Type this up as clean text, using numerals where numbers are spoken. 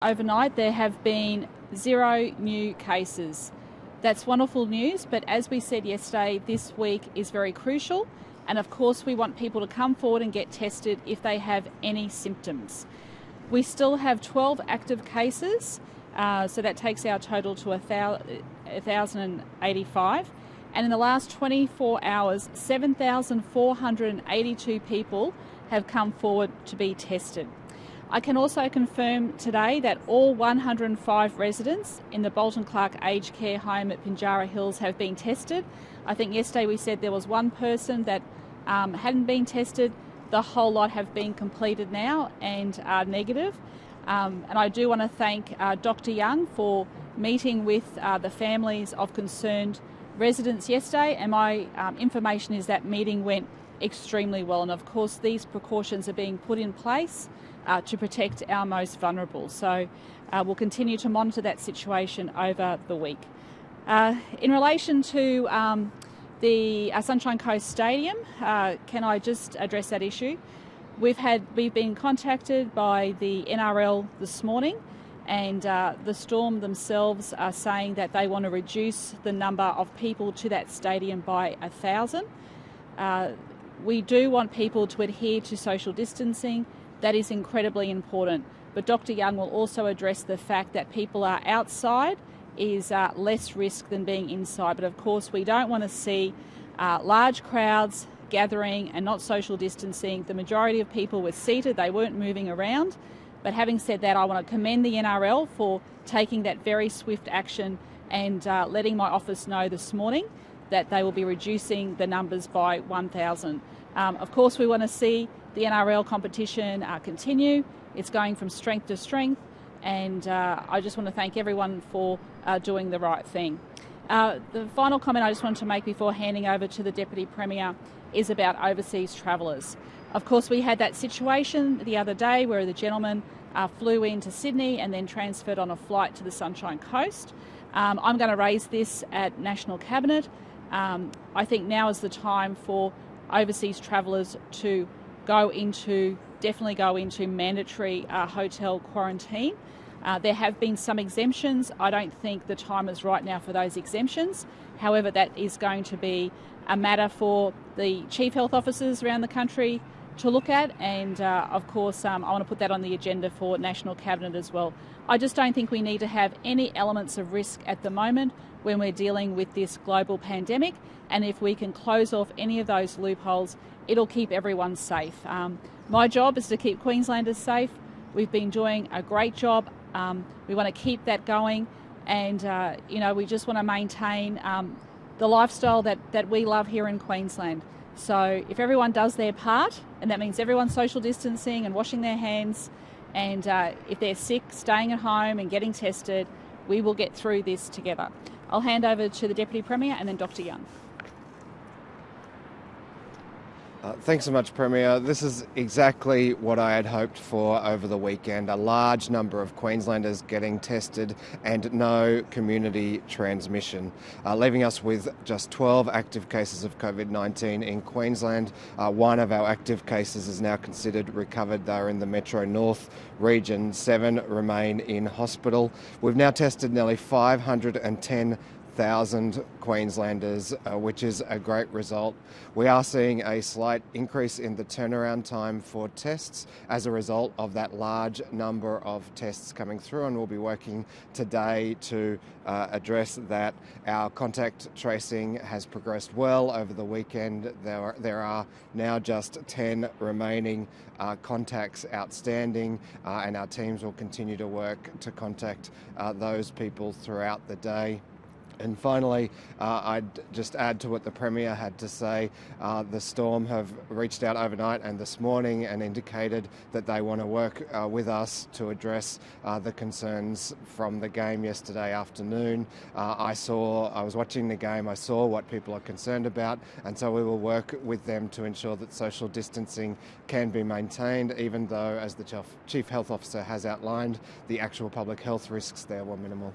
Overnight, there have been 0 new cases. That's wonderful news, but as we said yesterday, this week is very crucial. And of course, we want people to come forward and get tested if they have any symptoms. We still have 12 active cases, so that takes our total to 1,085. And in the last 24 hours, 7,482 people have come forward to be tested. I can also confirm today that all 105 residents in the Bolton Clark Aged Care Home at Pinjarra Hills have been tested. I think yesterday we said there was one person that hadn't been tested. The whole lot have been completed now and are negative. And I do want to thank Dr. Young for meeting with the families of concerned residents yesterday, and my information is that meeting went extremely well. And of course, these precautions are being put in place to protect our most vulnerable. So we'll continue to monitor that situation over the week. In relation to the Sunshine Coast Stadium, can I just address that issue? We've been contacted by the NRL this morning, and the Storm themselves are saying that they want to reduce the number of people to that stadium by 1,000. We do want people to adhere to social distancing. That is incredibly important. But Dr. Young will also address the fact that people are outside is less risk than being inside. But of course, we don't want to see large crowds gathering and not social distancing. The majority of people were seated, they weren't moving around. But having said that, I want to commend the NRL for taking that very swift action and letting my office know this morning that they will be reducing the numbers by 1,000. Of course, we want to see the NRL competition continue. It's going from strength to strength, and I just want to thank everyone for doing the right thing. The final comment I just wanted to make before handing over to the Deputy Premier is about overseas travellers. Of course, we had that situation the other day where the gentleman flew into Sydney and then transferred on a flight to the Sunshine Coast. I'm going to raise this at National Cabinet. I think now is the time for overseas travellers to definitely go into mandatory hotel quarantine. There have been some exemptions. I don't think the time is right now for those exemptions. However, that is going to be a matter for the chief health officers around the country to look at, and of course I want to put that on the agenda for National Cabinet as well. I just don't think we need to have any elements of risk at the moment when we're dealing with this global pandemic, and if we can close off any of those loopholes, it'll keep everyone safe. My job is to keep Queenslanders safe. We've been doing a great job. We want to keep that going, and we just want to maintain the lifestyle that we love here in Queensland. So if everyone does their part, and that means everyone's social distancing and washing their hands, and if they're sick, staying at home and getting tested, we will get through this together. I'll hand over to the Deputy Premier and then Dr. Young. Thanks so much, Premier. This is exactly what I had hoped for over the weekend. A large number of Queenslanders getting tested and no community transmission, leaving us with just 12 active cases of COVID-19 in Queensland. One of our active cases is now considered recovered. They're in the Metro North region. 7 remain in hospital. We've now tested nearly 510,000 Queenslanders, which is a great result. We are seeing a slight increase in the turnaround time for tests as a result of that large number of tests coming through, and we'll be working today to address that. Our contact tracing has progressed well over the weekend. There are now just 10 remaining contacts outstanding, and our teams will continue to work to contact those people throughout the day. And finally, I'd just add to what the Premier had to say. The Storm have reached out overnight and this morning and indicated that they want to work with us to address the concerns from the game yesterday afternoon. I was watching the game, I saw what people are concerned about, and so we will work with them to ensure that social distancing can be maintained, even though, as the Chief Health Officer has outlined, the actual public health risks there were minimal.